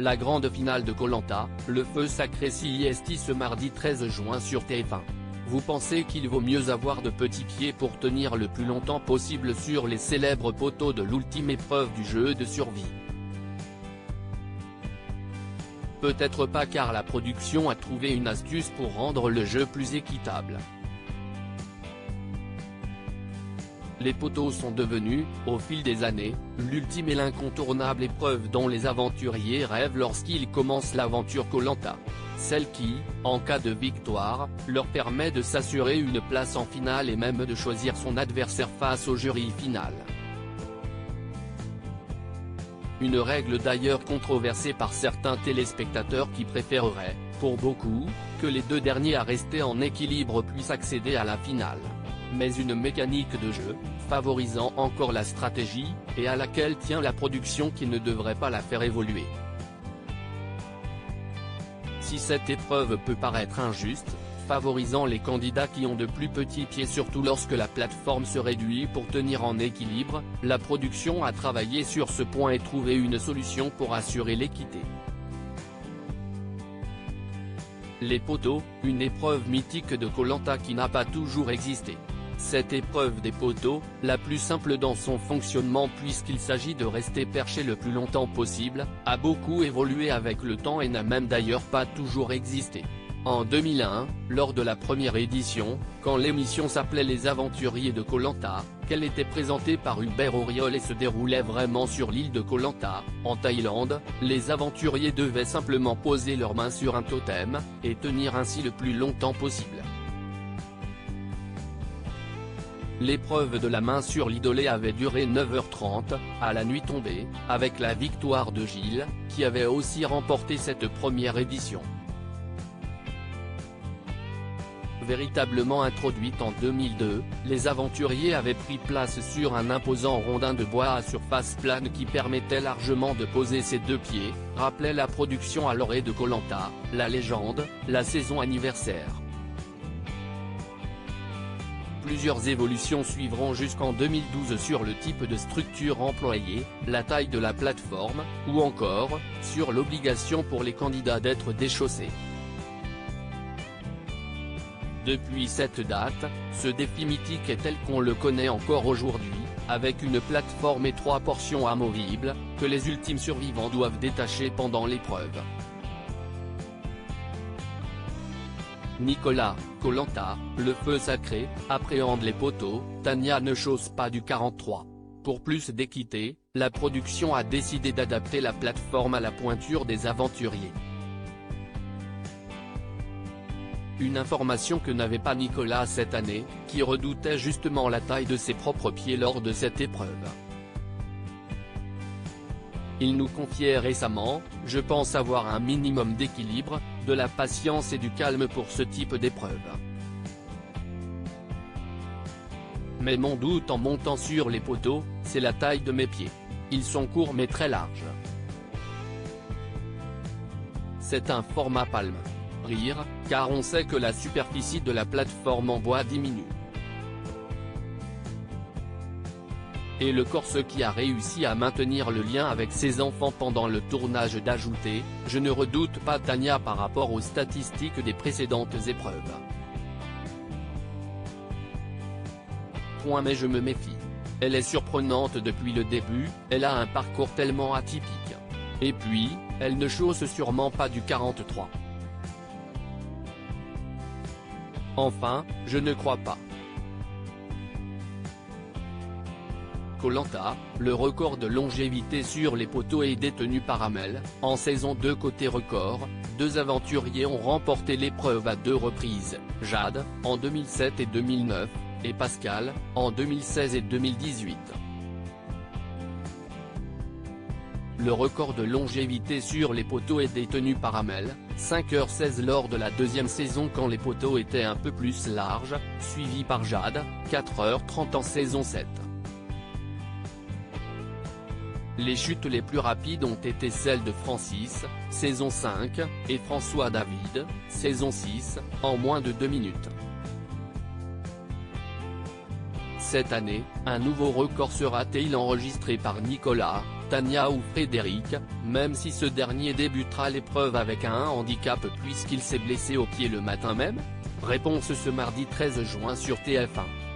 La grande finale de Koh Lanta, le feu sacré CIST ce mardi 13 juin sur TF1. Vous pensez qu'il vaut mieux avoir de petits pieds pour tenir le plus longtemps possible sur les célèbres poteaux de l'ultime épreuve du jeu de survie? Peut-être pas, car la production a trouvé une astuce pour rendre le jeu plus équitable. Les poteaux sont devenus, au fil des années, l'ultime et l'incontournable épreuve dont les aventuriers rêvent lorsqu'ils commencent l'aventure Koh Lanta. Celle qui, en cas de victoire, leur permet de s'assurer une place en finale et même de choisir son adversaire face au jury final. Une règle d'ailleurs controversée par certains téléspectateurs qui préféreraient, pour beaucoup, que les deux derniers à rester en équilibre puissent accéder à la finale. Mais une mécanique de jeu, favorisant encore la stratégie, et à laquelle tient la production qui ne devrait pas la faire évoluer. Si cette épreuve peut paraître injuste, favorisant les candidats qui ont de plus petits pieds surtout lorsque la plateforme se réduit pour tenir en équilibre, la production a travaillé sur ce point et trouvé une solution pour assurer l'équité. Les poteaux, une épreuve mythique de Koh Lanta qui n'a pas toujours existé. Cette épreuve des poteaux, la plus simple dans son fonctionnement puisqu'il s'agit de rester perché le plus longtemps possible, a beaucoup évolué avec le temps et n'a même d'ailleurs pas toujours existé. En 2001, lors de la première édition, quand l'émission s'appelait Les Aventuriers de Koh Lanta, qu'elle était présentée par Hubert Auriol et se déroulait vraiment sur l'île de Koh Lanta, en Thaïlande, les aventuriers devaient simplement poser leurs mains sur un totem, et tenir ainsi le plus longtemps possible. L'épreuve de la main sur l'idolé avait duré 9h30, à la nuit tombée, avec la victoire de Gilles, qui avait aussi remporté cette première édition. Véritablement introduite en 2002, les aventuriers avaient pris place sur un imposant rondin de bois à surface plane qui permettait largement de poser ses deux pieds, rappelait la production à l'orée de Koh Lanta, la légende, la saison anniversaire. Plusieurs évolutions suivront jusqu'en 2012 sur le type de structure employée, la taille de la plateforme, ou encore, sur l'obligation pour les candidats d'être déchaussés. Depuis cette date, ce défi mythique est tel qu'on le connaît encore aujourd'hui, avec une plateforme et 3 portions amovibles, que les ultimes survivants doivent détacher pendant l'épreuve. Nicolas, Koh Lanta, le feu sacré, appréhende les poteaux, Tania ne chausse pas du 43. Pour plus d'équité, la production a décidé d'adapter la plateforme à la pointure des aventuriers. Une information que n'avait pas Nicolas cette année, qui redoutait justement la taille de ses propres pieds lors de cette épreuve. Il nous confiait récemment: « Je pense avoir un minimum d'équilibre, de la patience et du calme pour ce type d'épreuve. Mais mon doute en montant sur les poteaux, c'est la taille de mes pieds. Ils sont courts mais très larges. C'est un format palme. Rire, car on sait que la superficie de la plateforme en bois diminue. Et le Corse qui a réussi à maintenir le lien avec ses enfants pendant le tournage d'ajouter: je ne redoute pas Tania par rapport aux statistiques des précédentes épreuves. Mais je me méfie. Elle est surprenante depuis le début, elle a un parcours tellement atypique. Et puis, elle ne chausse sûrement pas du 43. Enfin, je ne crois pas. » Koh Lanta, le record de longévité sur les poteaux est détenu par Amel. En saison 2 côté record, 2 aventuriers ont remporté l'épreuve à 2 reprises, Jade, en 2007 et 2009, et Pascal, en 2016 et 2018. Le record de longévité sur les poteaux est détenu par Amel, 5h16 lors de la 2e saison quand les poteaux étaient un peu plus larges, suivi par Jade, 4h30 en saison 7. Les chutes les plus rapides ont été celles de Francis, saison 5, et François David, saison 6, en moins de 2 minutes. Cette année, un nouveau record sera-t-il enregistré par Nicolas, Tania ou Frédéric, même si ce dernier débutera l'épreuve avec un handicap puisqu'il s'est blessé au pied le matin même? Réponse ce mardi 13 juin sur TF1.